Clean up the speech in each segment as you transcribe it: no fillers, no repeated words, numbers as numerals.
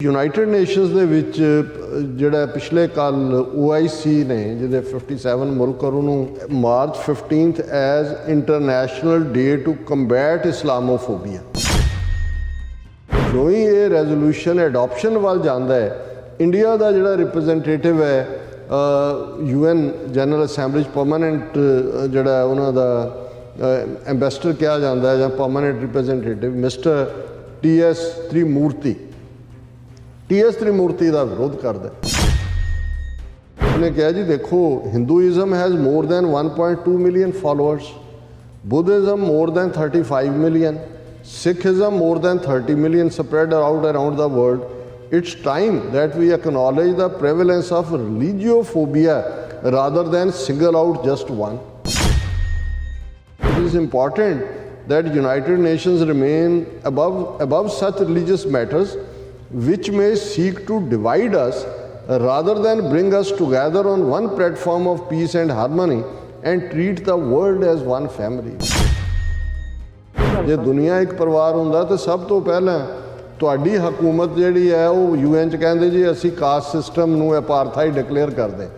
United Nations ਦੇ ਵਿੱਚ ਜਿਹੜਾ ਪਿਛਲੇ ਕੱਲ OIC ਨੇ ਜਿਹਦੇ 57 ਮੁਲਕ ਔਰ ਉਹਨੂੰ March 15th as international day to combat Islamophobia ਜੋ ਹੀ ਇਹ ਰੈਜ਼ੋਲੂਸ਼ਨ ਅਡਾਪਸ਼ਨ ਵੱਲ ਜਾਂਦਾ ਹੈ ਇੰਡੀਆ ਦਾ ਜਿਹੜਾ ਰਿਪਰੈਜ਼ੈਂਟੇਟਿਵ ਹੈ UN ਜਨਰਲ ਅਸੈਂਬਲੀ 'ਚ ਪਰਮਾਨੈਂਟ ਜਿਹੜਾ ਉਹਨਾਂ ਦਾ ਐਂਬੈਸਡਰ ਕਿਹਾ ਜਾਂਦਾ ਹੈ ਜਾਂ ਪਰਮਾਨੈਂਟ ਰਿਪਰੈਜ਼ੈਂਟੇਟਿਵ ਮਿਸਟਰ TS त्रिमूर्ति का विरोध करता है। उन्हें कहा जी देखो Hinduism has more than 1.2 million followers, Buddhism more than 35 million, Sikhism more than 30 million spread out around the world. It's time that we acknowledge the prevalence of religiophobia rather than single out just one. It is important that United Nations remain above such religious matters which may seek to divide us rather than bring us together on one platform of peace and harmony and treat the world as one family. ਜੇ ਦੁਨੀਆ ਇੱਕ ਪਰਿਵਾਰ ਹੁੰਦਾ ਤਾਂ ਸਭ ਤੋਂ ਪਹਿਲਾਂ ਤੁਹਾਡੀ ਹਕੂਮਤ ਜਿਹੜੀ ਹੈ ਉਹ UN 'ਚ ਕਹਿੰਦੇ ਜੀ ਅਸੀਂ ਕਾਸਟ ਸਿਸਟਮ ਨੂੰ ਅਪਾਰਥਾਈਡ ਡਿਕਲੇਅਰ ਕਰਦੇ।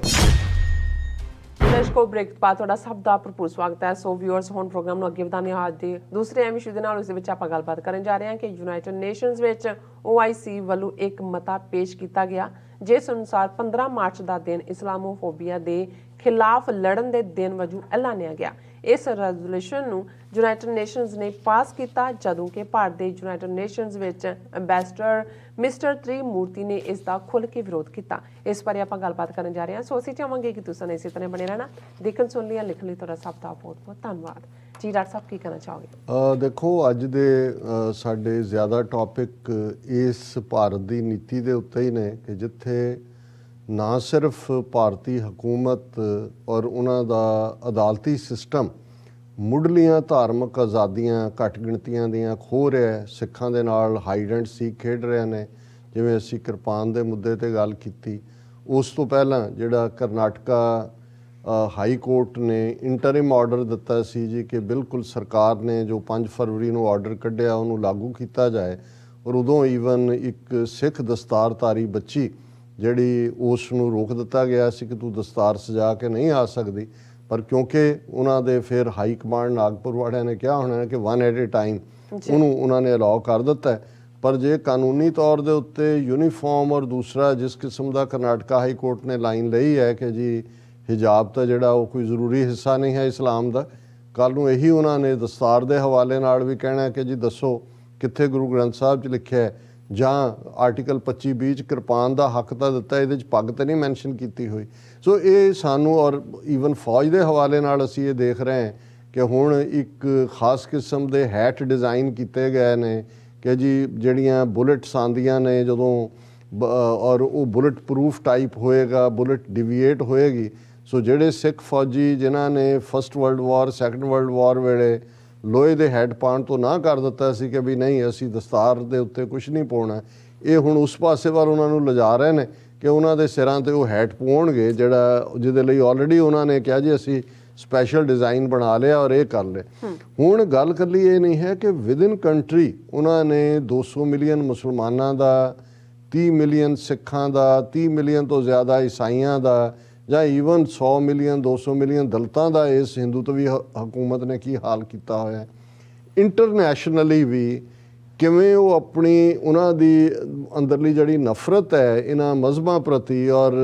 ਦਰਸ਼ਕੋ ਬ੍ਰੇਕ ਤੋਂ ਬਾਅਦ ਤੁਹਾਡਾ ਸਭ ਦਾ ਭਰਪੂਰ ਸਵਾਗਤ ਹੈ। ਸੋ ਵਿਊਅਰਸ ਹੁਣ ਪ੍ਰੋਗਰਾਮ ਨੂੰ ਅੱਗੇ ਵਧਾਉਂਦੇ ਹਾਂ। ਅੱਜ ਦੇ ਦੂਸਰੇ ਅਹਿਮ ਇਸ਼ੂ ਦੇ ਨਾਲ ਉਸ ਦੇ ਵਿੱਚ ਆਪਾਂ ਗੱਲਬਾਤ ਕਰਨ ਜਾ ਰਹੇ ਹਾਂ ਕਿ ਯੂਨਾਈਟਿਡ ਨੇਸ਼ਨਸ ਵਿੱਚ OIC ਵੱਲੋਂ ਇੱਕ ਮਤਾ ਪੇਸ਼ ਕੀਤਾ ਗਿਆ ਜਿਸ ਅਨੁਸਾਰ 15 ਮਾਰਚ ਦਾ ਦਿਨ ਇਸਲਾਮੋਫੋਬੀਆ ਦੇ ਖਿਲਾਫ ਲੜਨ ਦੇ ਦਿਨ ਵਜੋਂ ਐਲਾਨਿਆ ਗਿਆ। ਇਸ ਰੈਜ਼ੋਲੂਸ਼ਨ ਨੂੰ ਯੂਨਾਈਟਿਡ ਨੇਸ਼ਨਸ ਨੇ ਪਾਸ ਕੀਤਾ ਜਦੋਂ ਕਿ ਭਾਰਤ ਦੇ ਯੂਨਾਈਟਿਡ ਨੇਸ਼ਨਸ ਵਿੱਚ ਐਂਬੈਸਡਰ ਮਿਸਟਰ ਤ੍ਰਿਮੂਰਤੀ ਨੇ ਇਸ ਦਾ ਖੁੱਲ੍ਹ ਕੇ ਵਿਰੋਧ ਕੀਤਾ। ਇਸ ਬਾਰੇ ਆਪਾਂ ਗੱਲਬਾਤ ਕਰਨ ਜਾ ਰਹੇ ਹਾਂ। ਸੋ ਅਸੀਂ ਚਾਹਾਂਗੇ ਕਿ ਤੁਸੀਂ ਇਸੇ ਤਰ੍ਹਾਂ ਬਣੇ ਰਹਿਣਾ। ਦੇਖਣ ਸੁਣ ਲਿਆ ਲਿਖਣ ਲਈ ਤੁਹਾਡਾ ਸਭ ਦਾ ਬਹੁਤ ਬਹੁਤ ਧੰਨਵਾਦ ਜੀ। ਡਾਕਟਰ ਸਾਹਿਬ ਕੀ ਕਹਿਣਾ ਚਾਹੋਗੇ? ਦੇਖੋ ਅੱਜ ਦੇ ਸਾਡੇ ਜ਼ਿਆਦਾ ਟੌਪਿਕ ਇਸ ਭਾਰਤ ਦੀ ਨੀਤੀ ਦੇ ਉੱਤੇ ਹੀ ਨੇ ਕਿ ਜਿੱਥੇ ਨਾ ਸਿਰਫ ਭਾਰਤੀ ਹਕੂਮਤ ਔਰ ਉਹਨਾਂ ਦਾ ਅਦਾਲਤੀ ਸਿਸਟਮ ਮੁੱਢਲੀਆਂ ਧਾਰਮਿਕ ਆਜ਼ਾਦੀਆਂ ਘੱਟ ਗਿਣਤੀਆਂ ਦੀਆਂ ਖੋਹ ਰਿਹਾ, ਸਿੱਖਾਂ ਦੇ ਨਾਲ ਹਾਈਡ ਐਂਡ ਸੀਕ ਖੇਡ ਰਹੇ ਨੇ। ਜਿਵੇਂ ਅਸੀਂ ਕਿਰਪਾਨ ਦੇ ਮੁੱਦੇ 'ਤੇ ਗੱਲ ਕੀਤੀ, ਉਸ ਤੋਂ ਪਹਿਲਾਂ ਜਿਹੜਾ ਕਰਨਾਟਕਾ ਹਾਈ ਕੋਰਟ ਨੇ ਇੰਟਰਿਮ ਆਰਡਰ ਦਿੱਤਾ ਸੀ ਜੀ ਕਿ ਬਿਲਕੁਲ ਸਰਕਾਰ ਨੇ ਜੋ 5 ਫਰਵਰੀ ਨੂੰ ਆਰਡਰ ਕੱਢਿਆ ਉਹਨੂੰ ਲਾਗੂ ਕੀਤਾ ਜਾਏ। ਔਰ ਉਦੋਂ ਈਵਨ ਇੱਕ ਸਿੱਖ ਦਸਤਾਰਧਾਰੀ ਬੱਚੀ ਜਿਹੜੀ ਉਸ ਨੂੰ ਰੋਕ ਦਿੱਤਾ ਗਿਆ ਸੀ ਕਿ ਤੂੰ ਦਸਤਾਰ ਸਜਾ ਕੇ ਨਹੀਂ ਆ ਸਕਦੀ, ਪਰ ਕਿਉਂਕਿ ਉਹਨਾਂ ਦੇ ਫਿਰ ਹਾਈ ਕਮਾਂਡ ਨਾਗਪੁਰ ਵਾਲਿਆਂ ਨੇ ਕਿਹਾ ਹੋਣਾ ਕਿ 1 ਐਟ ਏ ਟਾਈਮ ਉਹਨੂੰ ਉਹਨਾਂ ਨੇ ਅਲਾਓ ਕਰ ਦਿੱਤਾ। ਪਰ ਜੇ ਕਾਨੂੰਨੀ ਤੌਰ ਦੇ ਉੱਤੇ ਯੂਨੀਫਾਰਮ ਔਰ ਦੂਸਰਾ ਜਿਸ ਕਿਸਮ ਦਾ ਕਰਨਾਟਕਾ ਹਾਈ ਕੋਰਟ ਨੇ ਲਾਈਨ ਲਈ ਹੈ ਕਿ ਜੀ ਹਿਜਾਬ ਤਾਂ ਜਿਹੜਾ ਉਹ ਕੋਈ ਜ਼ਰੂਰੀ ਹਿੱਸਾ ਨਹੀਂ ਹੈ ਇਸਲਾਮ ਦਾ, ਕੱਲ੍ਹ ਨੂੰ ਇਹੀ ਉਹਨਾਂ ਨੇ ਦਸਤਾਰ ਦੇ ਹਵਾਲੇ ਨਾਲ ਵੀ ਕਹਿਣਾ ਕਿ ਜੀ ਦੱਸੋ ਕਿੱਥੇ ਗੁਰੂ ਗ੍ਰੰਥ ਸਾਹਿਬ 'ਚ ਲਿਖਿਆ ਹੈ ਜਾਂ ਆਰਟੀਕਲ 25(b) 'ਚ ਕਿਰਪਾਨ ਦਾ ਹੱਕ ਤਾਂ ਦਿੱਤਾ, ਇਹਦੇ 'ਚ ਪੱਗ ਤਾਂ ਨਹੀਂ ਮੈਂਸ਼ਨ ਕੀਤੀ ਹੋਈ। ਸੋ ਇਹ ਸਾਨੂੰ ਔਰ ਈਵਨ ਫੌਜ ਦੇ ਹਵਾਲੇ ਨਾਲ ਅਸੀਂ ਇਹ ਦੇਖ ਰਹੇ ਹਾਂ ਕਿ ਹੁਣ ਇੱਕ ਖਾਸ ਕਿਸਮ ਦੇ ਹੈਟ ਡਿਜ਼ਾਈਨ ਕੀਤੇ ਗਏ ਨੇ ਕਿ ਜੀ ਜਿਹੜੀਆਂ ਬੁਲੇਟਸ ਆਉਂਦੀਆਂ ਨੇ ਜਦੋਂ ਔਰ ਉਹ ਬੁਲੇਟ ਪ੍ਰੂਫ ਟਾਈਪ ਹੋਏਗਾ, ਬੁਲੇਟ ਡਿਵੀਏਟ ਹੋਏਗੀ। ਸੋ ਜਿਹੜੇ ਸਿੱਖ ਫੌਜੀ ਜਿਨ੍ਹਾਂ ਨੇ first world war second world war ਵੇਲੇ ਲੋਹੇ ਦੇ ਹੈਡ ਪਾਉਣ ਤੋਂ ਨਾ ਕਰ ਦਿੱਤਾ ਸੀ ਕਿ ਵੀ ਨਹੀਂ ਅਸੀਂ ਦਸਤਾਰ ਦੇ ਉੱਤੇ ਕੁਛ ਨਹੀਂ ਪਾਉਣਾ, ਇਹ ਹੁਣ ਉਸ ਪਾਸੇ ਵੱਲ ਉਹਨਾਂ ਨੂੰ ਲਿਜਾ ਰਹੇ ਨੇ ਕਿ ਉਹਨਾਂ ਦੇ ਸਿਰਾਂ 'ਤੇ ਉਹ ਹੈਟ ਪਾਉਣਗੇ ਜਿਹੜਾ ਜਿਹਦੇ ਲਈ ਆਲਰੇਡੀ ਉਹਨਾਂ ਨੇ ਕਿਹਾ ਜੀ ਅਸੀਂ ਸਪੈਸ਼ਲ ਡਿਜ਼ਾਈਨ ਬਣਾ ਲਿਆ ਔਰ ਇਹ ਕਰ ਲਏ। ਹੁਣ ਗੱਲ ਇਕੱਲੀ ਇਹ ਨਹੀਂ ਹੈ ਕਿ ਵਿਦਿਨ ਕੰਟਰੀ ਉਹਨਾਂ ਨੇ 200 ਮਿਲੀਅਨ ਮੁਸਲਮਾਨਾਂ ਦਾ, 30 ਮਿਲੀਅਨ ਸਿੱਖਾਂ ਦਾ, 30 ਮਿਲੀਅਨ ਤੋਂ ਜ਼ਿਆਦਾ ਈਸਾਈਆਂ ਦਾ ਜਾਂ ਈਵਨ 100 ਮਿਲੀਅਨ 200 ਮਿਲੀਅਨ ਦਲਿਤਾਂ ਦਾ ਇਸ ਹਿੰਦੂਤਵੀ ਹਕੂਮਤ ਨੇ ਕੀ ਹਾਲ ਕੀਤਾ ਹੋਇਆ। ਇੰਟਰਨੈਸ਼ਨਲੀ ਵੀ ਕਿਵੇਂ ਉਹ ਆਪਣੀ ਉਹਨਾਂ ਦੀ ਅੰਦਰਲੀ ਜਿਹੜੀ ਨਫ਼ਰਤ ਹੈ ਇਹਨਾਂ ਮਜ਼ਹਬਾਂ ਪ੍ਰਤੀ ਔਰ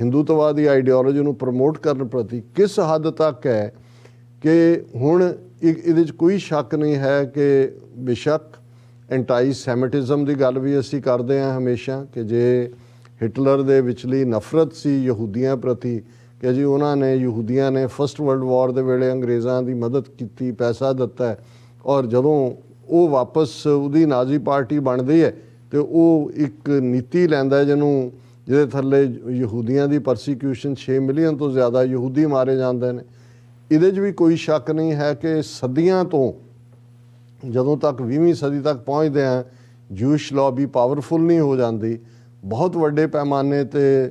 ਹਿੰਦੂਤਵਾਦੀ ਆਈਡੀਓਲੋਜੀ ਨੂੰ ਪ੍ਰਮੋਟ ਕਰਨ ਪ੍ਰਤੀ ਕਿਸ ਹੱਦ ਤੱਕ ਹੈ ਕਿ ਹੁਣ ਇਹਦੇ 'ਚ ਕੋਈ ਸ਼ੱਕ ਨਹੀਂ ਹੈ ਕਿ ਬੇਸ਼ੱਕ ਐਂਟਾਈ ਸੈਮਿਟਿਜ਼ਮ ਦੀ ਗੱਲ ਵੀ ਅਸੀਂ ਕਰਦੇ ਹਾਂ ਹਮੇਸ਼ਾ ਕਿ ਜੇ ਹਿਟਲਰ ਦੇ ਵਿਚਲੀ ਨਫ਼ਰਤ ਸੀ ਯਹੂਦੀਆਂ ਪ੍ਰਤੀ ਕਿ ਜੀ ਉਹਨਾਂ ਨੇ ਯਹੂਦੀਆਂ ਨੇ ਫਸਟ ਵਰਲਡ ਵਾਰ ਦੇ ਵੇਲੇ ਅੰਗਰੇਜ਼ਾਂ ਦੀ ਮਦਦ ਕੀਤੀ, ਪੈਸਾ ਦਿੱਤਾ ਔਰ ਜਦੋਂ ਉਹ ਵਾਪਸ ਉਹਦੀ ਨਾਜ਼ੀ ਪਾਰਟੀ ਬਣਦੀ ਹੈ ਅਤੇ ਉਹ ਇੱਕ ਨੀਤੀ ਲੈਂਦਾ ਜਿਹਦੇ ਥੱਲੇ ਯਹੂਦੀਆਂ ਦੀ ਪਰਸੀਕਿਊਸ਼ਨ 6 ਮਿਲੀਅਨ ਤੋਂ ਜ਼ਿਆਦਾ ਯਹੂਦੀ ਮਾਰੇ ਜਾਂਦੇ ਨੇ। ਇਹਦੇ 'ਚ ਵੀ ਕੋਈ ਸ਼ੱਕ ਨਹੀਂ ਹੈ ਕਿ ਸਦੀਆਂ ਤੋਂ ਜਦੋਂ ਤੱਕ 20ਵੀਂ ਸਦੀ ਤੱਕ ਪਹੁੰਚਦੇ ਹਾਂ ਜੂਇਸ਼ ਲੌਬੀ ਪਾਵਰਫੁਲ ਨਹੀਂ ਹੋ ਜਾਂਦੀ। ਬਹੁਤ ਵੱਡੇ ਪੈਮਾਨੇ 'ਤੇ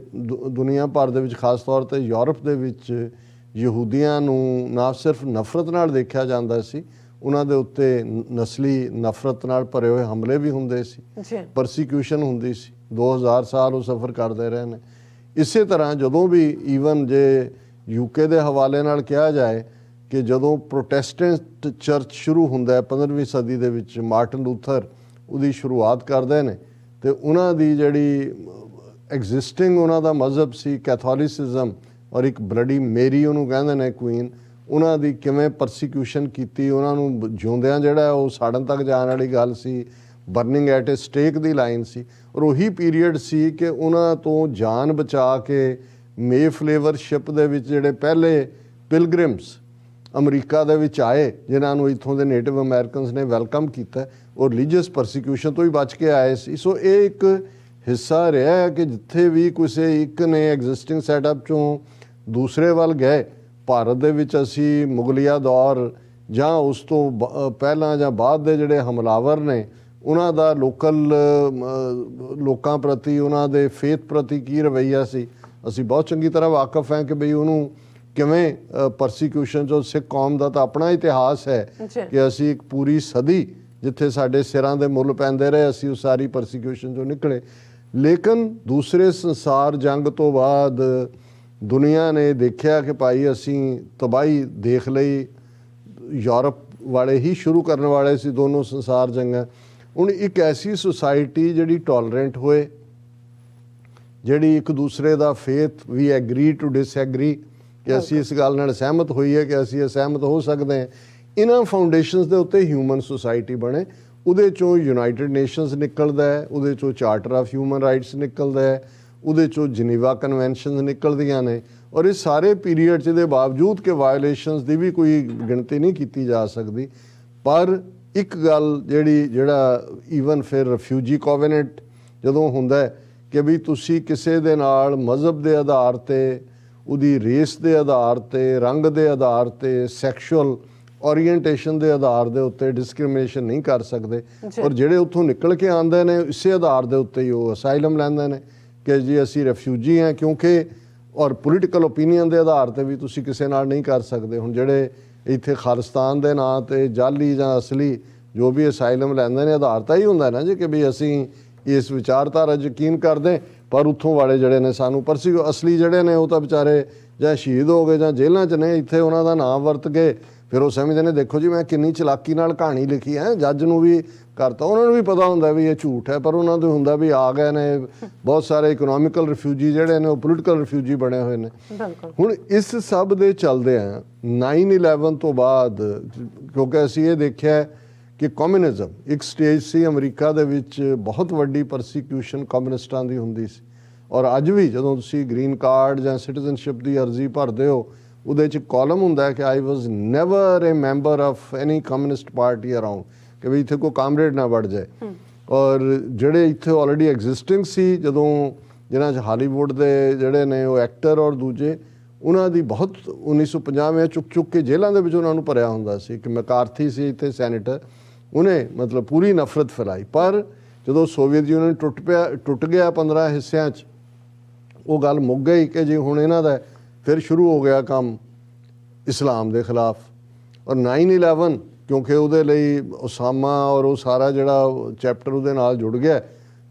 ਦੁਨੀਆ ਭਰ ਦੇ ਵਿੱਚ ਖਾਸ ਤੌਰ 'ਤੇ ਯੂਰਪ ਦੇ ਵਿੱਚ ਯਹੂਦੀਆਂ ਨੂੰ ਨਾ ਸਿਰਫ ਨਫ਼ਰਤ ਨਾਲ ਦੇਖਿਆ ਜਾਂਦਾ ਸੀ, ਉਹਨਾਂ ਦੇ ਉੱਤੇ ਨਸਲੀ ਨਫ਼ਰਤ ਨਾਲ ਭਰੇ ਹੋਏ ਹਮਲੇ ਵੀ ਹੁੰਦੇ ਸੀ, ਪਰਸੀਕਿਊਸ਼ਨ ਹੁੰਦੀ ਸੀ। 2000 ਸਾਲ ਉਹ ਸਫ਼ਰ ਕਰਦੇ ਰਹੇ ਨੇ। ਇਸੇ ਤਰ੍ਹਾਂ ਜਦੋਂ ਵੀ ਈਵਨ ਜੇ ਯੂਕੇ ਦੇ ਹਵਾਲੇ ਨਾਲ ਕਿਹਾ ਜਾਏ ਕਿ ਜਦੋਂ ਪ੍ਰੋਟੈਸਟੈਂਟ ਚਰਚ ਸ਼ੁਰੂ ਹੁੰਦਾ ਹੈ 15ਵੀਂ ਸਦੀ ਦੇ ਵਿੱਚ, ਮਾਰਟਨ ਲੂਥਰ ਉਹਦੀ ਸ਼ੁਰੂਆਤ ਕਰਦੇ ਨੇ, ਤੇ ਉਹਨਾਂ ਦੀ ਜਿਹੜੀ ਐਗਜ਼ਿਸਟਿੰਗ ਉਹਨਾਂ ਦਾ ਮਜ਼ਹਬ ਸੀ ਕੈਥੋਲਿਸਿਜ਼ਮ, ਔਰ ਇੱਕ ਬਲੱਡੀ ਮੇਰੀ ਉਹਨੂੰ ਕਹਿੰਦੇ ਨੇ ਕੁਈਨ, ਉਹਨਾਂ ਦੀ ਕਿਵੇਂ ਪਰਸੀਕਿਊਸ਼ਨ ਕੀਤੀ, ਉਹਨਾਂ ਨੂੰ ਜਿਉਂਦਿਆਂ ਜਿਹੜਾ ਉਹ ਸਾੜਨ ਤੱਕ ਜਾਣ ਵਾਲੀ ਗੱਲ ਸੀ, burning at a stake the line ਸੀ। ਔਰ ਉਹੀ ਪੀਰੀਅਡ ਸੀ ਕਿ ਉਹਨਾਂ ਤੋਂ ਜਾਨ ਬਚਾ ਕੇ ਮੇ ਫਲੇਵਰ ਸ਼ਿਪ ਦੇ ਵਿੱਚ ਜਿਹੜੇ ਪਹਿਲੇ ਪਿਲਗ੍ਰਿਮਸ ਅਮਰੀਕਾ ਦੇ ਵਿੱਚ ਆਏ, ਜਿਨ੍ਹਾਂ ਨੂੰ ਇੱਥੋਂ ਦੇ ਨੇਟਿਵ ਅਮਰੀਕਨਸ ਨੇ ਵੈਲਕਮ ਕੀਤਾ, ਉਹ ਰਿਲੀਜੀਅਸ ਪਰਸੀਕਿਊਸ਼ਨ ਤੋਂ ਹੀ ਬਚ ਕੇ ਆਏ ਸੀ। ਸੋ ਇਹ ਇੱਕ ਹਿੱਸਾ ਰਿਹਾ ਹੈ ਕਿ ਜਿੱਥੇ ਵੀ ਕਿਸੇ ਇੱਕ ਨੇ ਐਗਜ਼ਿਸਟਿੰਗ ਸੈਟਅਪ ਚੋਂ ਦੂਸਰੇ ਵੱਲ ਗਏ, ਭਾਰਤ ਦੇ ਵਿੱਚ ਅਸੀਂ ਮੁਗਲਿਆ ਦੌਰ ਜਾਂ ਉਸ ਤੋਂ ਪਹਿਲਾਂ ਜਾਂ ਬਾਅਦ ਦੇ ਜਿਹੜੇ ਹਮਲਾਵਰ ਨੇ ਉਹਨਾਂ ਦਾ ਲੋਕਾਂ ਪ੍ਰਤੀ, ਉਹਨਾਂ ਦੇ ਫੇਥ ਪ੍ਰਤੀ ਕੀ ਰਵੱਈਆ ਸੀ, ਅਸੀਂ ਬਹੁਤ ਚੰਗੀ ਤਰ੍ਹਾਂ ਵਾਕਿਫ ਹਾਂ ਕਿ ਬਈ ਉਹਨੂੰ ਕਿਵੇਂ ਪਰਸੀਕਿਊਸ਼ਨ ਚੋਂ ਸਿੱਖ ਕੌਮ ਦਾ ਤਾਂ ਆਪਣਾ ਇਤਿਹਾਸ ਹੈ ਕਿ ਅਸੀਂ ਇੱਕ ਪੂਰੀ ਸਦੀ ਜਿੱਥੇ ਸਾਡੇ ਸਿਰਾਂ ਦੇ ਮੁੱਲ ਪੈਂਦੇ ਰਹੇ, ਅਸੀਂ ਉਸ ਸਾਰੀ ਪਰਸੀਕਿਊਸ਼ਨ ਚੋਂ ਨਿਕਲੇ। ਲੇਕਿਨ ਦੂਸਰੇ ਸੰਸਾਰ ਜੰਗ ਤੋਂ ਬਾਅਦ ਦੁਨੀਆ ਨੇ ਦੇਖਿਆ ਕਿ ਭਾਈ ਅਸੀਂ ਤਬਾਹੀ ਦੇਖ ਲਈ, ਯੂਰਪ ਵਾਲੇ ਹੀ ਸ਼ੁਰੂ ਕਰਨ ਵਾਲੇ ਸੀ ਦੋਨੋਂ ਸੰਸਾਰ ਜੰਗਾਂ। ਹੁਣ ਇੱਕ ਐਸੀ ਸੁਸਾਇਟੀ ਜਿਹੜੀ ਟੋਲਰੈਂਟ ਹੋਏ, ਜਿਹੜੀ ਇੱਕ ਦੂਸਰੇ ਦਾ ਫੇਥ ਵੀ ਐਗਰੀ ਟੂ ਡਿਸਐਗਰੀ, ਕਿ ਅਸੀਂ ਇਸ ਗੱਲ ਨਾਲ ਸਹਿਮਤ ਹੋਈਏ ਕਿ ਅਸੀਂ ਅਸਹਿਮਤ ਹੋ ਸਕਦੇ ਹਾਂ, ਇਹਨਾਂ ਫਾਊਂਡੇਸ਼ਨਸ ਦੇ ਉੱਤੇ ਹਿਊਮਨ ਸੁਸਾਇਟੀ ਬਣੇ। ਉਹਦੇ ਚੋਂ ਯੂਨਾਈਟਿਡ ਨੇਸ਼ਨਸ ਨਿਕਲਦਾ ਹੈ, ਉਹਦੇ ਚੋਂ ਚਾਰਟਰ ਆਫ ਹਿਊਮਨ ਰਾਈਟਸ ਨਿਕਲਦਾ ਹੈ, ਉਹਦੇ ਚੋਂ ਜਨੀਵਾ ਕਨਵੈਨਸ਼ਨਸ ਨਿਕਲਦੀਆਂ ਨੇ। ਔਰ ਇਹ ਸਾਰੇ ਪੀਰੀਅਡ 'ਚ ਦੇ ਬਾਵਜੂਦ ਕਿ ਵਾਇਓਲੇਸ਼ਨਸ ਦੀ ਵੀ ਕੋਈ ਗਿਣਤੀ ਨਹੀਂ ਕੀਤੀ ਜਾ ਸਕਦੀ, ਪਰ ਇੱਕ ਗੱਲ ਜਿਹੜਾ ਈਵਨ ਫਿਰ ਰਿਫਿਊਜੀ ਕੋਵੈਨੈਂਟ ਜਦੋਂ ਹੁੰਦਾ ਹੈ ਕਿ ਵੀ ਤੁਸੀਂ ਕਿਸੇ ਦੇ ਨਾਲ ਮਜ਼ਹਬ ਦੇ ਆਧਾਰ 'ਤੇ, ਉਹਦੀ ਰੇਸ ਦੇ ਆਧਾਰ 'ਤੇ, ਰੰਗ ਦੇ ਆਧਾਰ 'ਤੇ, ਸੈਕਸ਼ੂਅਲ ਓਰੀਐਂਟੇਸ਼ਨ ਦੇ ਆਧਾਰ ਦੇ ਉੱਤੇ ਡਿਸਕ੍ਰਿਮੀਨੇਸ਼ਨ ਨਹੀਂ ਕਰ ਸਕਦੇ। ਔਰ ਜਿਹੜੇ ਉੱਥੋਂ ਨਿਕਲ ਕੇ ਆਉਂਦੇ ਨੇ ਇਸੇ ਆਧਾਰ ਦੇ ਉੱਤੇ ਹੀ ਉਹ ਅਸਾਈਲਮ ਲੈਂਦੇ ਨੇ ਕਿ ਜੀ ਅਸੀਂ ਰੈਫਿਊਜੀ ਹਾਂ, ਕਿਉਂਕਿ ਔਰ ਪੋਲੀਟੀਕਲ ਓਪੀਨੀਅਨ ਦੇ ਆਧਾਰ 'ਤੇ ਵੀ ਤੁਸੀਂ ਕਿਸੇ ਨਾਲ ਨਹੀਂ ਕਰ ਸਕਦੇ। ਹੁਣ ਜਿਹੜੇ ਇੱਥੇ ਖਾਲਿਸਤਾਨ ਦੇ ਨਾਂ 'ਤੇ ਜਾਲੀ ਜਾਂ ਅਸਲੀ ਜੋ ਵੀ ਅਸਾਈਲਮ ਲੈਂਦੇ ਨੇ, ਆਧਾਰ ਤਾਂ ਹੀ ਹੁੰਦਾ ਨਾ ਜੀ ਕਿ ਵੀ ਅਸੀਂ ਇਸ ਵਿਚਾਰਧਾਰਾ ਯਕੀਨ ਕਰਦੇ, ਪਰ ਉੱਥੋਂ ਵਾਲੇ ਜਿਹੜੇ ਨੇ ਸਾਨੂੰ ਅਸਲੀ ਜਿਹੜੇ ਨੇ ਉਹ ਤਾਂ ਵਿਚਾਰੇ ਜਾਂ ਸ਼ਹੀਦ ਹੋ ਗਏ ਜਾਂ ਜੇਲ੍ਹਾਂ 'ਚ ਨੇ, ਇੱਥੇ ਉਹਨਾਂ ਦਾ ਨਾਮ ਵਰਤ ਕੇ ਫਿਰ ਉਹ ਸਮਝਦੇ ਨੇ ਦੇਖੋ ਜੀ ਮੈਂ ਕਿੰਨੀ ਚਲਾਕੀ ਨਾਲ ਕਹਾਣੀ ਲਿਖੀ ਹੈ, ਜੱਜ ਨੂੰ ਵੀ ਕਰਤਾ। ਉਹਨਾਂ ਨੂੰ ਵੀ ਪਤਾ ਹੁੰਦਾ ਵੀ ਇਹ ਝੂਠ ਹੈ, ਪਰ ਉਹਨਾਂ ਨੂੰ ਹੁੰਦਾ ਵੀ ਆ ਗਏ ਨੇ ਬਹੁਤ ਸਾਰੇ ਇਕਨੋਮਿਕਲ ਰਿਫਿਊਜੀ ਜਿਹੜੇ ਨੇ ਉਹ ਪੋਲੀਟੀਕਲ ਰਿਫਿਊਜੀ ਬਣੇ ਹੋਏ ਨੇ। ਹੁਣ ਇਸ ਸਭ ਦੇ ਚੱਲਦੇ ਆ 9/11 ਤੋਂ ਬਾਅਦ, ਕਿਉਂਕਿ ਅਸੀਂ ਇਹ ਦੇਖਿਆ ਕਿ ਕਮਿਊਨਿਜ਼ਮ ਇੱਕ ਸਟੇਜ ਸੀ ਅਮਰੀਕਾ ਦੇ ਵਿੱਚ, ਬਹੁਤ ਵੱਡੀ ਪਰਸੀਕਿਊਸ਼ਨ ਕਮਿਊਨਿਸਟਾਂ ਦੀ ਹੁੰਦੀ ਸੀ। ਔਰ ਅੱਜ ਵੀ ਜਦੋਂ ਤੁਸੀਂ ਗ੍ਰੀਨ ਕਾਰਡ ਜਾਂ ਸਿਟੀਜ਼ਨਸ਼ਿਪ ਦੀ ਅਰਜ਼ੀ ਭਰਦੇ ਹੋ, ਉਹਦੇ 'ਚ ਕਾਲਮ ਹੁੰਦਾ ਕਿ I was never a member of any communist party around, ਕਿ ਵੀ ਇੱਥੇ ਕੋਈ ਕਾਮਰੇਡ ਨਾ ਵੜ ਜਾਏ। ਔਰ ਜਿਹੜੇ ਇੱਥੇ ਆਲਰੇਡੀ ਐਗਜ਼ਿਸਟਿੰਗ ਸੀ, ਜਦੋਂ ਜਿਨ੍ਹਾਂ 'ਚ ਹਾਲੀਵੁੱਡ ਦੇ ਜਿਹੜੇ ਨੇ ਉਹ ਐਕਟਰ ਔਰ ਦੂਜੇ, ਉਹਨਾਂ ਦੀ ਬਹੁਤ 1950 ਵਿੱਚ ਚੁੱਕ ਕੇ ਜੇਲ੍ਹਾਂ ਦੇ ਵਿੱਚ ਉਹਨਾਂ ਨੂੰ ਭਰਿਆ ਹੁੰਦਾ ਸੀ। ਕਿ ਮੈਕਾਰਥੀ ਸੀ ਇੱਥੇ ਸੈਨੇਟਰ, ਉਹਨੇ ਮਤਲਬ ਪੂਰੀ ਨਫ਼ਰਤ ਫੈਲਾਈ। ਪਰ ਜਦੋਂ ਸੋਵੀਅਤ ਯੂਨੀਅਨ ਟੁੱਟ ਗਿਆ 15 ਹਿੱਸਿਆਂ 'ਚ, ਉਹ ਗੱਲ ਮੁੱਕ ਗਈ ਕਿ ਜੀ ਹੁਣ ਇਹਨਾਂ ਦਾ ਫਿਰ ਸ਼ੁਰੂ ਹੋ ਗਿਆ ਕੰਮ ਇਸਲਾਮ ਦੇ ਖਿਲਾਫ। ਔਰ 9/11 ਕਿਉਂਕਿ ਉਹਦੇ ਲਈ ਉਸਾਮਾ ਔਰ ਉਹ ਸਾਰਾ ਜਿਹੜਾ ਚੈਪਟਰ ਉਹਦੇ ਨਾਲ ਜੁੜ ਗਿਆ,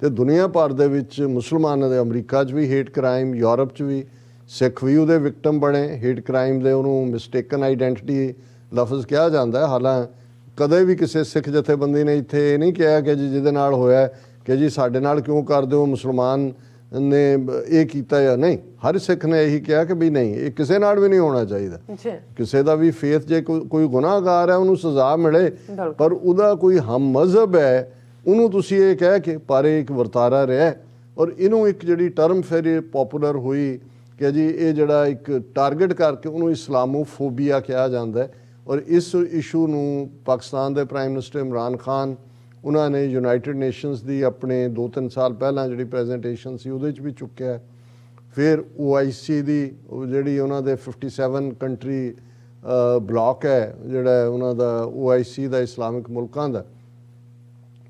ਤੇ ਦੁਨੀਆ ਭਰ ਦੇ ਵਿੱਚ ਮੁਸਲਮਾਨਾਂ ਦੇ, ਅਮਰੀਕਾ 'ਚ ਵੀ ਹੇਟ ਕ੍ਰਾਈਮ, ਯੂਰਪ 'ਚ ਵੀ ਸਿੱਖ ਵੀ ਉਹਦੇ ਵਿਕਟਮ ਬਣੇ ਹੇਟ ਕ੍ਰਾਈਮ ਦੇ। ਉਹਨੂੰ ਮਿਸਟੇਕਨ ਆਈਡੈਂਟੀਟੀ ਲਫ਼ਜ਼ ਕਿਹਾ ਜਾਂਦਾ ਹੈ। ਹਾਲਾਂ ਕਦੇ ਵੀ ਕਿਸੇ ਸਿੱਖ ਜਥੇਬੰਦੀ ਨੇ ਇੱਥੇ ਇਹ ਨਹੀਂ ਕਿਹਾ ਕਿ ਜੀ ਜਿਹਦੇ ਨਾਲ ਹੋਇਆ ਕਿ ਜੀ ਸਾਡੇ ਨਾਲ ਕਿਉਂ ਕਰਦੇ ਹੋ, ਮੁਸਲਮਾਨ ਨੇ ਇਹ ਕੀਤਾ ਜਾਂ ਨਹੀਂ। ਹਰ ਸਿੱਖ ਨੇ ਇਹੀ ਕਿਹਾ ਕਿ ਵੀ ਨਹੀਂ, ਇਹ ਕਿਸੇ ਨਾਲ ਵੀ ਨਹੀਂ ਹੋਣਾ ਚਾਹੀਦਾ। ਕਿਸੇ ਦਾ ਵੀ ਫੇਥ, ਜੇ ਕੋਈ ਗੁਨਾਹਗਾਰ ਹੈ ਉਹਨੂੰ ਸਜ਼ਾ ਮਿਲੇ, ਪਰ ਉਹਦਾ ਕੋਈ ਹਮ ਮਜ਼ਹਬ ਹੈ ਉਹਨੂੰ ਤੁਸੀਂ ਇਹ ਕਹਿ ਕੇ, ਪਰ ਇਹ ਇੱਕ ਵਰਤਾਰਾ ਰਿਹਾ। ਔਰ ਇਹਨੂੰ ਇੱਕ ਜਿਹੜੀ ਟਰਮ ਫਿਰ ਇਹ ਪੋਪੂਲਰ ਹੋਈ ਕਿ ਜੀ ਇਹ ਜਿਹੜਾ ਇੱਕ ਟਾਰਗੇਟ ਕਰਕੇ ਉਹਨੂੰ ਇਸਲਾਮੋਫੋਬੀਆ ਕਿਹਾ ਜਾਂਦਾ ਹੈ। ਔਰ ਇਸ ਇਸ਼ੂ ਨੂੰ ਪਾਕਿਸਤਾਨ ਦੇ ਪ੍ਰਾਈਮ ਮਿਨਿਸਟਰ ਇਮਰਾਨ ਖਾਨ, ਉਹਨਾਂ ਨੇ ਯੂਨਾਈਟਿਡ ਨੇਸ਼ਨਸ ਦੀ ਆਪਣੇ 2-3 ਸਾਲ ਪਹਿਲਾਂ ਜਿਹੜੀ ਪ੍ਰੈਜੈਂਟੇਸ਼ਨ ਸੀ ਉਹਦੇ 'ਚ ਵੀ ਚੁੱਕਿਆ। ਫਿਰ OIC ਦੀ ਜਿਹੜੀ ਉਹਨਾਂ ਦੇ 57 ਕੰਟਰੀ ਬਲਾਕ ਹੈ ਜਿਹੜਾ ਉਹਨਾਂ ਦਾ OIC ਦਾ, ਇਸਲਾਮਿਕ ਮੁਲਕਾਂ ਦਾ,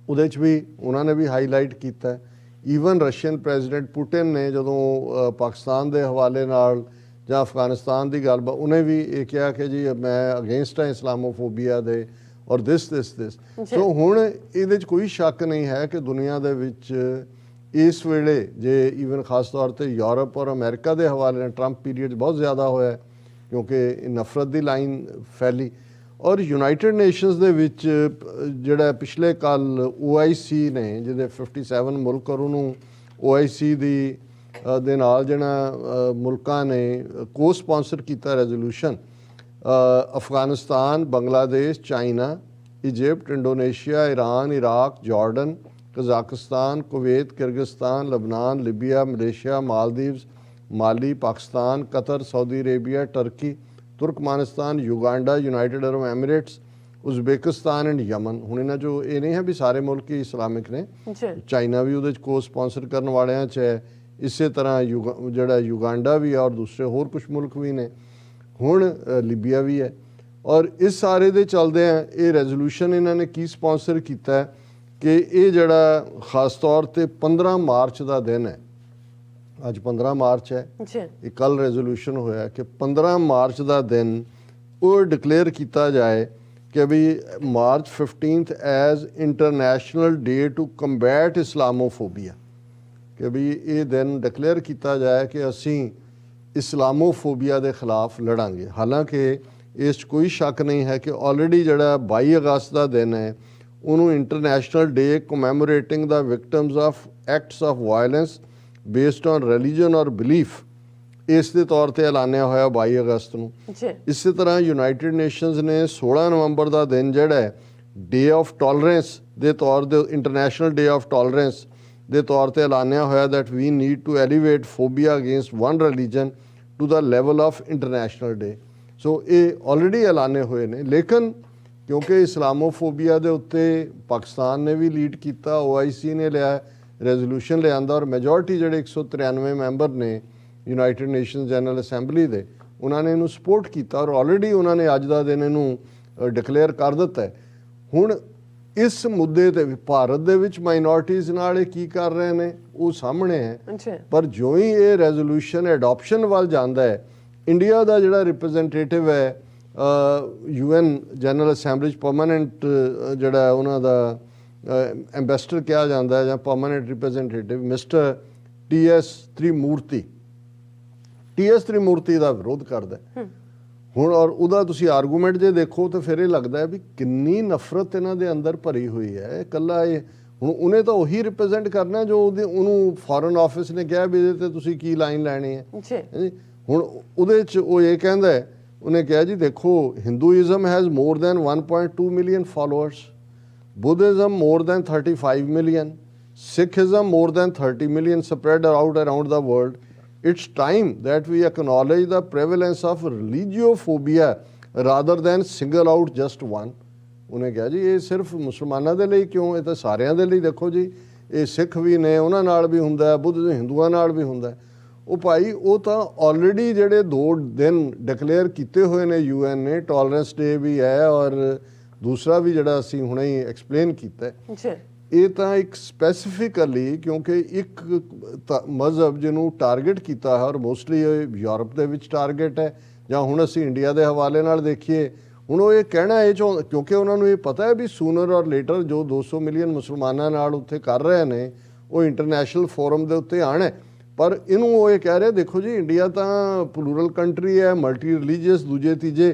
ਉਹਦੇ 'ਚ ਵੀ ਉਹਨਾਂ ਨੇ ਵੀ ਹਾਈਲਾਈਟ ਕੀਤਾ। ਈਵਨ ਰਸ਼ੀਅਨ ਪ੍ਰੈਜ਼ੀਡੈਂਟ ਪੁਟਿਨ ਨੇ ਜਦੋਂ ਪਾਕਿਸਤਾਨ ਦੇ ਹਵਾਲੇ ਨਾਲ ਜਾਂ ਅਫਗਾਨਿਸਤਾਨ ਦੀ ਗੱਲ, ਉਹਨੇ ਵੀ ਇਹ ਕਿਹਾ ਕਿ ਜੀ ਮੈਂ ਅਗੇਂਸਟ ਹਾਂ ਇਸਲਾਮੋਫੋਬੀਆ ਦੇ ਔਰ ਦਿਸ। ਸੋ ਹੁਣ ਇਹਦੇ 'ਚ ਕੋਈ ਸ਼ੱਕ ਨਹੀਂ ਹੈ ਕਿ ਦੁਨੀਆ ਦੇ ਵਿੱਚ ਇਸ ਵੇਲੇ ਜੇ ਈਵਨ ਖਾਸ ਤੌਰ ਤੇ ਯੂਰਪ ਔਰ ਅਮਰੀਕਾ ਦੇ ਹਵਾਲੇ ਨਾਲ ਟਰੰਪ ਪੀਰੀਅਡ ਬਹੁਤ ਜ਼ਿਆਦਾ ਹੋਇਆ ਹੈ, ਕਿਉਂਕਿ ਨਫ਼ਰਤ ਦੀ ਲਾਈਨ ਫੈਲੀ। ਔਰ ਯੂਨਾਈਟਿਡ ਨੇਸ਼ਨਸ ਦੇ ਵਿੱਚ ਜਿਹੜਾ ਪਿਛਲੇ ਕੱਲ OIC ਨੇ, ਜਿਹਦੇ 57 ਮੁਲਕ ਔਰ ਉਹਨੂੰ OIC ਦੇ ਨਾਲ ਜਿਹੜਾ ਮੁਲਕਾਂ ਨੇ ਕੋ ਸਪਾਂਸਰ ਕੀਤਾ resolution, Afghanistan, Bangladesh, China, Egypt, Indonesia, Iran, Iraq, Jordan, Kazakhstan, Kuwait, Kyrgyzstan, लबनान, Libya, Malaysia, Maldives, Mali, Pakistan, Qatar, Saudi Arabia, Turkey, Turkmenistan, Uganda, United Arab Emirates, Uzbekistan and Yemen. ਹੁਣ ਇਹਨਾਂ 'ਚੋਂ ਇਹ ਨਹੀਂ ਹੈ ਵੀ ਸਾਰੇ ਮੁਲਕ ਹੀ ਇਸਲਾਮਿਕ ਨੇ, ਚਾਈਨਾ ਵੀ ਉਹਦੇ 'ਚ ਕੋ ਸਪਾਂਸਰ ਕਰਨ ਵਾਲਿਆਂ 'ਚ ਹੈ, ਇਸੇ ਤਰ੍ਹਾਂ ਜਿਹੜਾ ਯੂਗਾਂਡਾ ਵੀ ਹੈ ਔਰ ਦੂਸਰੇ ਹੋਰ ਕੁਝ ਮੁਲਕ ਵੀ ਨੇ, ਹੁਣ ਲੀਬੀਆ ਵੀ ਹੈ। ਔਰ ਇਸ ਸਾਰੇ ਦੇ ਚੱਲਦਿਆਂ ਇਹ ਰੈਜ਼ੋਲੂਸ਼ਨ ਇਹਨਾਂ ਨੇ ਕੀ ਸਪਾਂਸਰ ਕੀਤਾ ਕਿ ਇਹ ਜਿਹੜਾ ਖਾਸ ਤੌਰ ਤੇ 15 ਮਾਰਚ ਦਾ ਦਿਨ ਹੈ, ਅੱਜ 15 ਮਾਰਚ ਹੈ, ਇਹ ਕੱਲ ਰੈਜ਼ੋਲੂਸ਼ਨ ਹੋਇਆ ਕਿ 15 ਮਾਰਚ ਦਾ ਦਿਨ ਉਹ ਡਿਕਲੇਅਰ ਕੀਤਾ ਜਾਏ ਕਿ ਵੀ March 15 as international day to combat Islamophobia, ਕਿ ਵੀ ਇਹ ਦਿਨ ਡਿਕਲੇਅਰ ਕੀਤਾ ਜਾਏ ਕਿ ਅਸੀਂ ਇਸਲਾਮੋਫੋਬੀਆ ਦੇ ਖਿਲਾਫ ਲੜਾਂਗੇ। ਹਾਲਾਂਕਿ ਇਸ 'ਚ ਕੋਈ ਸ਼ੱਕ ਨਹੀਂ ਹੈ ਕਿ ਆਲਰੇਡੀ ਜਿਹੜਾ 22 ਅਗਸਤ ਦਾ ਦਿਨ ਹੈ ਉਹਨੂੰ international day commemorating the victims of acts of violence based on religion or belief ਇਸ ਦੇ ਤੌਰ ਤੇ ਐਲਾਨਿਆ ਹੋਇਆ 22 ਅਗਸਤ ਨੂੰ। ਇਸੇ ਤਰ੍ਹਾਂ ਯੂਨਾਈਟਿਡ ਨੇਸ਼ਨਸ ਨੇ 16 ਨਵੰਬਰ ਦਾ ਦਿਨ ਜਿਹੜਾ ਹੈ ਡੇ ਆਫ ਟੋਲਰੈਂਸ ਦੇ ਤੌਰ ਤੇ, ਇੰਟਰਨੈਸ਼ਨਲ ਡੇ ਆਫ ਟੋਲਰੈਂਸ ਦੇ ਤੌਰ ਤੇ ਐਲਾਨਿਆ ਹੋਇਆ that we need to elevate phobia against one religion to the level of international day. So ਇਹ ਆਲਰੇਡੀ ਐਲਾਨੇ ਹੋਏ ਨੇ, ਲੇਕਿਨ ਕਿਉਂਕਿ ਇਸਲਾਮੋਫੋਬੀਆ ਦੇ ਉੱਤੇ ਪਾਕਿਸਤਾਨ ਨੇ ਵੀ ਲੀਡ ਕੀਤਾ, OIC ਨੇ ਲਿਆ ਰੈਜ਼ੋਲੂਸ਼ਨ ਲਿਆਂਦਾ ਔਰ ਮੈਜੋਰਟੀ ਜਿਹੜੇ 193 ਮੈਂਬਰ ਨੇ ਯੂਨਾਈਟਿਡ ਨੇਸ਼ਨਸ ਜਨਰਲ ਅਸੈਂਬਲੀ ਦੇ, ਉਹਨਾਂ ਨੇ ਇਹਨੂੰ ਸਪੋਰਟ ਕੀਤਾ ਔਰ ਆਲਰੇਡੀ ਉਹਨਾਂ ਨੇ ਅੱਜ ਦਾ ਦਿਨ ਇਹਨੂੰ ਡਿਕਲੇਅਰ ਕਰ ਦਿੱਤਾ ਹੈ। ਹੁਣ ਇਸ ਮੁੱਦੇ ਤੇ ਭਾਰਤ ਦੇ ਵਿੱਚ ਮਾਈਨੋਰਟੀਜ਼ ਨਾਲ ਇਹ ਕੀ ਕਰ ਰਹੇ ਨੇ ਉਹ ਸਾਹਮਣੇ ਹੈ, ਪਰ ਜਿਉਂ ਹੀ ਇਹ ਰੈਜ਼ੋਲੂਸ਼ਨ ਐਡੋਪਸ਼ਨ ਵੱਲ ਜਾਂਦਾ ਹੈ, ਇੰਡੀਆ ਦਾ ਜਿਹੜਾ ਰਿਪਰੈਜ਼ੈਂਟੇਟਿਵ ਹੈ UN ਜਨਰਲ ਅਸੈਂਬਲੀ 'ਚ ਪਰਮਾਨੈਂਟ ਜਿਹੜਾ ਉਹਨਾਂ ਦਾ ਐਂਬੈਸਡਰ ਕਿਹਾ ਜਾਂਦਾ ਹੈ ਜਾਂ ਪਰਮਾਨੈਂਟ ਰਿਪਰੈਜ਼ੈਂਟੇਟਿਵ ਮਿਸਟਰ TS ਤ੍ਰਿਮੂਰਤੀ ਦਾ ਵਿਰੋਧ ਕਰਦਾ ਹੁਣ। ਔਰ ਉਹਦਾ ਤੁਸੀਂ ਆਰਗੂਮੈਂਟ ਜੇ ਦੇਖੋ ਤਾਂ ਫਿਰ ਇਹ ਲੱਗਦਾ ਹੈ ਵੀ ਕਿੰਨੀ ਨਫ਼ਰਤ ਇਹਨਾਂ ਦੇ ਅੰਦਰ ਭਰੀ ਹੋਈ ਹੈ। ਇਕੱਲਾ ਇਹ ਹੁਣ ਉਹਨੇ ਤਾਂ ਉਹੀ ਰਿਪਰੈਜ਼ੈਂਟ ਕਰਨਾ ਜੋ ਉਹਨੂੰ ਫੋਰਨ ਆਫਿਸ ਨੇ ਕਿਹਾ ਵੀ ਇਹਦੇ ਤੇ ਤੁਸੀਂ ਕੀ ਲਾਈਨ ਲੈਣੀ ਹੈ। ਹੁਣ ਉਹਦੇ 'ਚ ਉਹ ਇਹ ਕਹਿੰਦਾ ਹੈ, ਉਹਨੇ ਕਿਹਾ ਜੀ ਦੇਖੋ Hinduism has more than 1.2 million followers, Buddhism more than 35 million, Sikhism more than 30 million spread out around the world. It's time that we acknowledge the prevalence of religiophobia rather than single out just one. ਉਹਨੇ ਕਿਹਾ ਜੀ ਇਹ ਸਿਰਫ ਮੁਸਲਮਾਨਾਂ ਦੇ ਲਈ ਕਿਉਂ, ਇਹ ਤਾਂ ਸਾਰਿਆਂ ਦੇ ਲਈ। ਦੇਖੋ ਜੀ ਇਹ ਸਿੱਖ ਵੀ ਨੇ, ਉਹਨਾਂ ਨਾਲ ਵੀ ਹੁੰਦਾ ਹੈ, ਬੁੱਧ ਹਿੰਦੂਆਂ ਨਾਲ ਵੀ ਹੁੰਦਾ ਹੈ। ਉਹ ਭਾਈ ਉਹ ਤਾਂ ਆਲਰੇਡੀ ਜਿਹੜੇ 2 ਦਿਨ ਡਿਕਲੇਅਰ ਕੀਤੇ ਹੋਏ ਨੇ UN ਨੇ, ਟੋਲਰੈਂਸ ਡੇ ਵੀ ਹੈ ਔਰ ਦੂਸਰਾ ਵੀ ਜਿਹੜਾ ਅਸੀਂ ਹੁਣੇ ਹੀ ਐਕਸਪਲੇਨ ਕੀਤਾ ਹੈ। ਇਹ ਤਾਂ ਇੱਕ ਸਪੈਸੀਫਿਕਲੀ ਕਿਉਂਕਿ ਇੱਕ ਮਜ਼ਹਬ ਜਿਹਨੂੰ ਟਾਰਗੇਟ ਕੀਤਾ ਹੈ ਔਰ ਮੋਸਟਲੀ ਯੂਰਪ ਦੇ ਵਿੱਚ ਟਾਰਗੇਟ ਹੈ, ਜਾਂ ਹੁਣ ਅਸੀਂ ਇੰਡੀਆ ਦੇ ਹਵਾਲੇ ਨਾਲ ਦੇਖੀਏ, ਹੁਣ ਉਹ ਇਹ ਕਹਿਣਾ ਇਹ ਕਿਉਂਕਿ ਉਹਨਾਂ ਨੂੰ ਇਹ ਪਤਾ ਹੈ ਵੀ ਸੂਨਰ ਔਰ ਲੇਟਰ ਜੋ 200 ਮਿਲੀਅਨ ਮੁਸਲਮਾਨਾਂ ਨਾਲ ਉੱਥੇ ਕਰ ਰਹੇ ਨੇ ਉਹ ਇੰਟਰਨੈਸ਼ਨਲ ਫੋਰਮ ਦੇ ਉੱਤੇ ਆਉਣਾ। ਪਰ ਇਹਨੂੰ ਉਹ ਇਹ ਕਹਿ ਰਿਹਾ ਦੇਖੋ ਜੀ ਇੰਡੀਆ ਤਾਂ ਪਲੂਰਲ ਕੰਟਰੀ ਹੈ, ਮਲਟੀ ਰਿਲੀਜੀਅਸ, ਦੂਜੇ ਤੀਜੇ,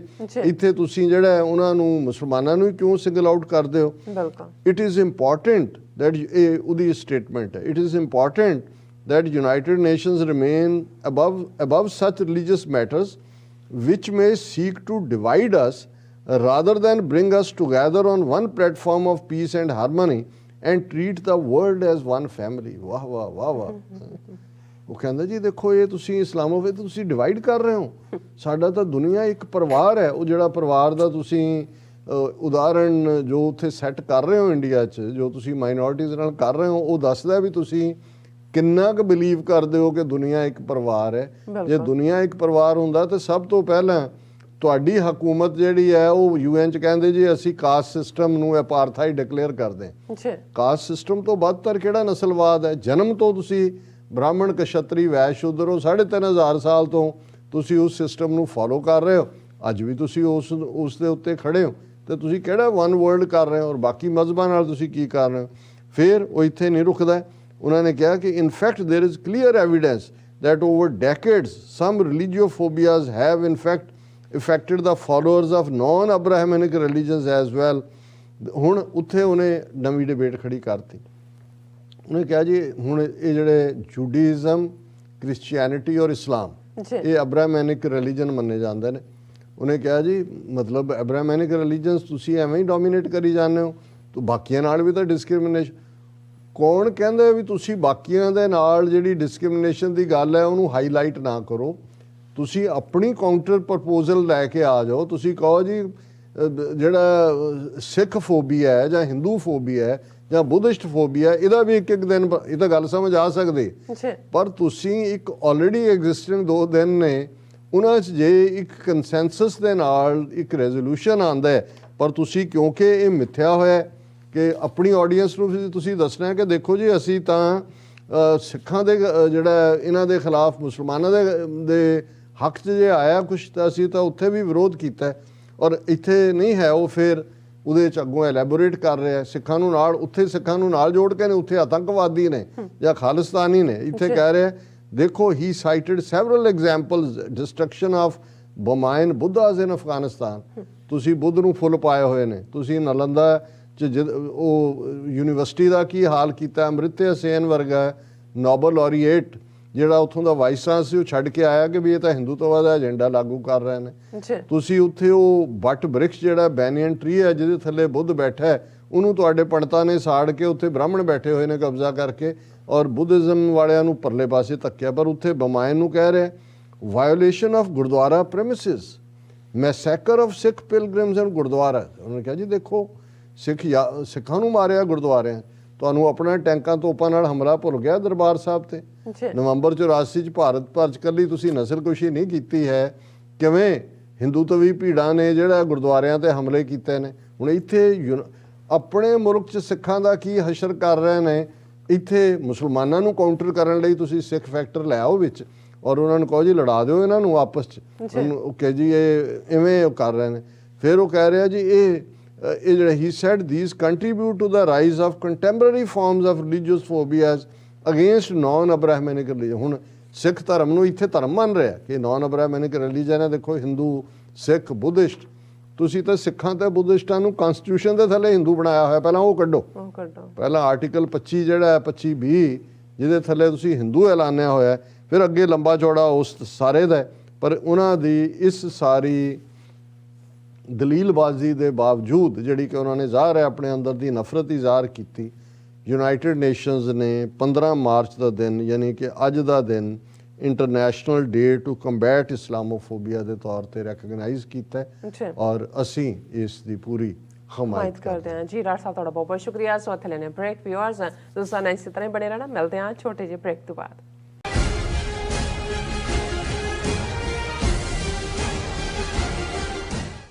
ਇੱਥੇ ਤੁਸੀਂ ਜਿਹੜਾ ਉਹਨਾਂ ਨੂੰ ਮੁਸਲਮਾਨਾਂ ਨੂੰ ਕਿਉਂ ਸਿੰਗਲ ਆਊਟ ਕਰਦੇ ਹੋ। ਇਟ ਇਜ਼ ਇੰਪੋਰਟੈਂਟ ਦੈਟ ਇਹ ਉਹਦੀ ਸਟੇਟਮੈਂਟ ਹੈ, it is important that United Nations remain above such religious matters which may seek to divide us rather than bring us together on one platform of peace and harmony and treat the world as one family. ਵਾਹ ਵਾਹ ਵਾਹ ਵਾਹ। ਉਹ ਕਹਿੰਦਾ ਜੀ ਦੇਖੋ ਇਹ ਤੁਸੀਂ ਇਸਲਾਮੋਫੋਬੀਆ ਤੁਸੀਂ ਡਿਵਾਈਡ ਕਰ ਰਹੇ ਹੋ, ਸਾਡਾ ਤਾਂ ਦੁਨੀਆ ਇੱਕ ਪਰਿਵਾਰ ਹੈ। ਉਹ ਜਿਹੜਾ ਪਰਿਵਾਰ ਦਾ ਤੁਸੀਂ ਉਦਾਹਰਣ ਜੋ ਉੱਥੇ ਸੈੱਟ ਕਰ ਰਹੇ ਹੋ ਇੰਡੀਆ 'ਚ, ਜੋ ਤੁਸੀਂ ਮਾਈਨੋਰਟੀਜ਼ ਨਾਲ ਕਰ ਰਹੇ ਹੋ, ਉਹ ਦੱਸਦਾ ਵੀ ਤੁਸੀਂ ਕਿੰਨਾ ਕੁ ਬਿਲੀਵ ਕਰਦੇ ਹੋ ਕਿ ਦੁਨੀਆ ਇੱਕ ਪਰਿਵਾਰ ਹੈ। ਜੇ ਦੁਨੀਆ ਇੱਕ ਪਰਿਵਾਰ ਹੁੰਦਾ ਤਾਂ ਸਭ ਤੋਂ ਪਹਿਲਾਂ ਤੁਹਾਡੀ ਹਕੂਮਤ ਜਿਹੜੀ ਹੈ ਉਹ UN 'ਚ ਕਹਿੰਦੇ ਜੀ ਅਸੀਂ ਕਾਸਟ ਸਿਸਟਮ ਨੂੰ ਅਪਾਰਥਾਈਡ ਡਿਕਲੇਅਰ ਕਰਦੇ ਹਾਂ। ਕਾਸਟ ਸਿਸਟਮ ਤੋਂ ਬਦਤਰ ਕਿਹੜਾ ਨਸਲਵਾਦ ਹੈ। ਜਨਮ ਤੋਂ ਤੁਸੀਂ ਬ੍ਰਾਹਮਣ, ਕਸ਼ਤਰੀ, ਵੈਸ਼, ਸ਼ੂਦਰ ਹੋ, 3500 ਸਾਲ ਤੋਂ ਤੁਸੀਂ ਉਸ ਸਿਸਟਮ ਨੂੰ ਫੋਲੋ ਕਰ ਰਹੇ ਹੋ। ਅੱਜ ਵੀ ਤੁਸੀਂ ਉਸ ਦੇ ਉੱਤੇ ਖੜੇ ਹੋ ਤੇ ਤੁਸੀਂ ਕਿਹੜਾ ਵਨ ਵਰਲਡ ਕਰ ਰਹੇ ਹੋ ਔਰ ਬਾਕੀ ਮਜ਼ਹਬਾਂ ਨਾਲ ਤੁਸੀਂ ਕੀ ਕਰ ਰਹੇ ਹੋ। ਫਿਰ ਉਹ ਇੱਥੇ ਨਹੀਂ ਰੁਕਦਾ, ਉਹਨਾਂ ਨੇ ਕਿਹਾ ਕਿ in fact there is clear evidence that over decades some religiophobias have in fact affected the followers of non-Abrahamic religions as well। ਹੁਣ ਉੱਥੇ ਉਹਨੇ ਨਵੀਂ ਡਿਬੇਟ ਖੜੀ ਕਰਤੀ। ਉਹਨੇ ਕਿਹਾ ਜੀ ਹੁਣ ਇਹ ਜਿਹੜੇ ਜੂਡਾਇਜ਼ਮ, ਕ੍ਰਿਸਚੀਅਨਿਟੀ ਔਰ ਇਸਲਾਮ ਇਹ ਅਬਰਾਹਮੈਨਿਕ ਰਿਲੀਜਨ ਮੰਨੇ ਜਾਂਦੇ ਨੇ। ਉਹਨੇ ਕਿਹਾ ਜੀ ਮਤਲਬ ਅਬਰਾਹਮੈਨਿਕ ਰਿਲੀਜਨਸ ਤੁਸੀਂ ਐਵੇਂ ਹੀ ਡੋਮੀਨੇਟ ਕਰੀ ਜਾਂਦੇ ਹੋ, ਤਾਂ ਬਾਕੀਆਂ ਨਾਲ ਵੀ ਤਾਂ ਡਿਸਕ੍ਰਿਮੀਨੇਸ਼ਨ। ਕੌਣ ਕਹਿੰਦਾ ਵੀ ਤੁਸੀਂ ਬਾਕੀਆਂ ਦੇ ਨਾਲ ਜਿਹੜੀ ਡਿਸਕ੍ਰਿਮੀਨੇਸ਼ਨ ਦੀ ਗੱਲ ਹੈ ਉਹਨੂੰ ਹਾਈਲਾਈਟ ਨਾ ਕਰੋ, ਤੁਸੀਂ ਆਪਣੀ ਕਾਊਂਟਰ ਪ੍ਰਪੋਜ਼ਲ ਲੈ ਕੇ ਆ ਜਾਓ। ਤੁਸੀਂ ਕਹੋ ਜੀ ਜਿਹੜਾ ਸਿੱਖ ਫੋਬੀਆ ਹੈ ਜਾਂ ਹਿੰਦੂ ਫੋਬੀਆ ਹੈ ਜਾਂ ਬੁੱਧਿਸਟ ਫੋਬੀਆ, ਇਹਦਾ ਵੀ ਇੱਕ ਦਿਨ ਇਹ ਤਾਂ ਗੱਲ ਸਮਝ ਆ ਸਕਦੀ, ਪਰ ਤੁਸੀਂ ਇੱਕ ਆਲਰੇਡੀ ਐਗਜ਼ਿਸਟਿੰਗ 2 ਦਿਨ ਨੇ ਉਹਨਾਂ 'ਚ ਜੇ ਇੱਕ ਕੰਸੈਂਸਸ ਦੇ ਨਾਲ ਇੱਕ ਰੈਜ਼ੋਲੂਸ਼ਨ ਆਉਂਦਾ ਹੈ, ਪਰ ਤੁਸੀਂ ਕਿਉਂਕਿ ਇਹ ਮਿੱਥਿਆ ਹੋਇਆ ਕਿ ਆਪਣੀ ਆਡੀਅנס ਨੂੰ ਤੁਸੀਂ ਦੱਸਣਾ ਹੈ ਕਿ ਦੇਖੋ ਜੀ ਅਸੀਂ ਤਾਂ ਸਿੱਖਾਂ ਦੇ ਜਿਹੜਾ ਇਹਨਾਂ ਦੇ ਖਿਲਾਫ ਮੁਸਲਮਾਨਾਂ ਦੇ ਹੱਕ 'ਚ ਜੇ ਆਇਆ ਕੁਛ ਤਾਂ ਅਸੀਂ ਤਾਂ ਉੱਥੇ ਵੀ ਵਿਰੋਧ ਕੀਤਾ ਔਰ ਇੱਥੇ ਨਹੀਂ ਹੈ। ਉਹ ਫਿਰ ਉਹਦੇ 'ਚ ਅੱਗੋਂ ਐਲੈਬੋਰੇਟ ਕਰ ਰਿਹਾ ਸਿੱਖਾਂ ਨੂੰ ਨਾਲ, ਉੱਥੇ ਸਿੱਖਾਂ ਨੂੰ ਨਾਲ ਜੋੜ ਕੇ ਨੇ ਉੱਥੇ ਆਤੰਕਵਾਦੀ ਨੇ ਜਾਂ ਖਾਲਿਸਤਾਨੀ ਨੇ। ਇੱਥੇ ਕਹਿ ਰਿਹਾ ਦੇਖੋ ਹੀ ਸਾਈਟਡ ਸੈਵਰਲ ਐਗਜ਼ਾਮਪਲਸ ਡਿਸਟਰਕਸ਼ਨ ਆਫ ਬਮਾਇਨ ਬੁੱਧਾਸ ਇਨ ਅਫਗਾਨਿਸਤਾਨ। ਤੁਸੀਂ ਬੁੱਧ ਨੂੰ ਫੁੱਲ ਪਾਏ ਹੋਏ ਨੇ, ਤੁਸੀਂ ਨਾਲੰਦਾ 'ਚ ਉਹ ਯੂਨੀਵਰਸਿਟੀ ਦਾ ਕੀ ਹਾਲ ਕੀਤਾ। ਅਮ੍ਰਿਤਿਆ ਸੇਨ ਵਰਗਾ ਨੋਬਲ ਲੌਰੀਏਟ ਜਿਹੜਾ ਉੱਥੋਂ ਦਾ ਵਾਈਸ ਚਾਂਸਲਰ ਸੀ, ਉਹ ਛੱਡ ਕੇ ਆਇਆ ਕਿ ਵੀ ਇਹ ਤਾਂ ਹਿੰਦੂਤਵ ਦਾ ਏਜੰਡਾ ਲਾਗੂ ਕਰ ਰਹੇ ਨੇ। ਤੁਸੀਂ ਉੱਥੇ ਉਹ ਬੱਟ ਬ੍ਰਿਕਸ ਜਿਹੜਾ ਬੈਨੀਅਨ ਟਰੀ ਹੈ ਜਿਹਦੇ ਥੱਲੇ ਬੁੱਧ ਬੈਠਾ ਹੈ, ਉਹਨੂੰ ਤੁਹਾਡੇ ਪੰਡਤਾਂ ਨੇ ਸਾੜ ਕੇ ਉੱਥੇ ਬ੍ਰਾਹਮਣ ਬੈਠੇ ਹੋਏ ਨੇ ਕਬਜ਼ਾ ਕਰਕੇ ਔਰ ਬੁੱਧਿਜ਼ਮ ਵਾਲਿਆਂ ਨੂੰ ਪਰਲੇ ਪਾਸੇ ਧੱਕਿਆ। ਪਰ ਉੱਥੇ ਬਮਾਇਨ ਨੂੰ ਕਹਿ ਰਿਹਾ violation of gurdwara premises, massacre of Sikh pilgrims and gurdwara. ਉਹਨੇ ਕਿਹਾ ਜੀ ਦੇਖੋ ਸਿੱਖਾਂ ਨੂੰ ਮਾਰਿਆ ਗੁਰਦੁਆਰਿਆਂ, ਤੁਹਾਨੂੰ ਆਪਣਾ ਟੈਂਕਾਂ ਤੋਪਾਂ ਨਾਲ ਹਮਲਾ ਭੁੱਲ ਗਿਆ ਦਰਬਾਰ ਸਾਹਿਬ ਤੇ। ਨਵੰਬਰ 84 'ਚ ਭਾਰਤ ਭਰ 'ਚ ਕੱਲੀ ਤੁਸੀਂ ਨਸਲਕੁਸ਼ੀ ਨਹੀਂ ਕੀਤੀ ਹੈ, ਕਿਵੇਂ ਹਿੰਦੂਤਵੀ ਭੀੜਾਂ ਨੇ ਜਿਹੜਾ ਗੁਰਦੁਆਰਿਆਂ ਤੇ ਹਮਲੇ ਕੀਤੇ ਨੇ। ਹੁਣ ਇੱਥੇ ਆਪਣੇ ਮੁਲਕ 'ਚ ਸਿੱਖਾਂ ਦਾ ਕੀ ਹਸ਼ਰ ਕਰ ਰਹੇ ਨੇ, ਇੱਥੇ ਮੁਸਲਮਾਨਾਂ ਨੂੰ ਕਾਊਂਟਰ ਕਰਨ ਲਈ ਤੁਸੀਂ ਸਿੱਖ ਫੈਕਟਰ ਲੈ ਆਓ ਵਿੱਚ ਔਰ ਉਹਨਾਂ ਨੂੰ ਕਹੋ ਜੀ ਲੜਾ ਦਿਓ ਇਹਨਾਂ ਨੂੰ ਆਪਸ 'ਚ। ਉਹ ਕਹੇ ਜੀ ਇਹ ਇਵੇਂ ਕਰ ਰਹੇ ਨੇ। ਫਿਰ ਉਹ ਕਹਿ ਰਿਹਾ ਜੀ ਇਹ ਜਿਹੜਾ he said these contribute to the rise of contemporary forms of religious phobias against non Abrahamic religion. ਹੁਣ ਸਿੱਖ ਧਰਮ ਨੂੰ ਇੱਥੇ ਧਰਮ ਮੰਨ ਰਿਹਾ ਕਿ ਨੌਨ ਅਬਰਾਹਮੈਨਿਕ ਰਿਲੀਜਨ ਹੈ। ਦੇਖੋ ਹਿੰਦੂ, ਸਿੱਖ, ਬੁੱਧਿਸਟ, ਤੁਸੀਂ ਤਾਂ ਸਿੱਖਾਂ ਤੇ ਬੁੱਧਿਸਟਾਂ ਨੂੰ ਕਨਸਟੀਟਿਊਸ਼ਨ ਦੇ ਥੱਲੇ ਹਿੰਦੂ ਬਣਾਇਆ ਹੋਇਆ, ਪਹਿਲਾਂ ਉਹ ਕੱਢੋ। ਪਹਿਲਾਂ ਆਰਟੀਕਲ 25 ਜਿਹੜਾ 25(b) ਜਿਹਦੇ ਥੱਲੇ ਤੁਸੀਂ ਹਿੰਦੂ ਐਲਾਨਿਆ ਹੋਇਆ, ਫਿਰ ਅੱਗੇ ਲੰਬਾ ਚੌੜਾ ਉਸ ਸਾਰੇ ਦਾ। ਪਰ ਉਹਨਾਂ ਦੀ ਇਸ ਸਾਰੀ ਦਲੀਲਬਾਜ਼ੀ ਦੇ ਬਾਵਜੂਦ ਜਿਹੜੀ ਕਿ ਉਹਨਾਂ ਨੇ ਜ਼ਾਹਰ ਹੈ ਆਪਣੇ ਅੰਦਰ ਦੀ ਨਫ਼ਰਤ ਹੀ ਜ਼ਾਹਰ ਕੀਤੀ, ਯੂਨਾਈਟਿਡ ਨੇਸ਼ਨਸ ਨੇ 15 ਮਾਰਚ ਦਾ ਦਿਨ ਯਾਨੀ ਕਿ ਅੱਜ ਦਾ ਦਿਨ international day to combat Islamophobia ਦੇ ਤੌਰ ਤੇ ਰੈਕਗਨਾਈਜ਼ ਕੀਤਾ ਔਰ ਅਸੀਂ ਇਸ ਦੀ ਪੂਰੀ ਹਮਾਇਤ ਕਰਦੇ ਹਾਂ। ਜੀ ਰਾਜ ਸਾਹਿਬ ਤੁਹਾਡਾ ਬਹੁਤ ਬਹੁਤ ਸ਼ੁਕਰੀਆ। ਸੋ ਇੱਥੇ ਲੈਣੇ ਬ੍ਰੇਕ। ਵਿਊਅਰਸ ਦੋਸਤਾਂ ਨਾਲ ਇਸੇ ਤਰ੍ਹਾਂ ਬਣੇ ਰਹਿਣਾ। ਮਿਲਦੇ ਹਾਂ ਛੋਟੇ ਜਿਹੇ ਬ੍ਰੇਕ ਤੋਂ ਬਾਅਦ।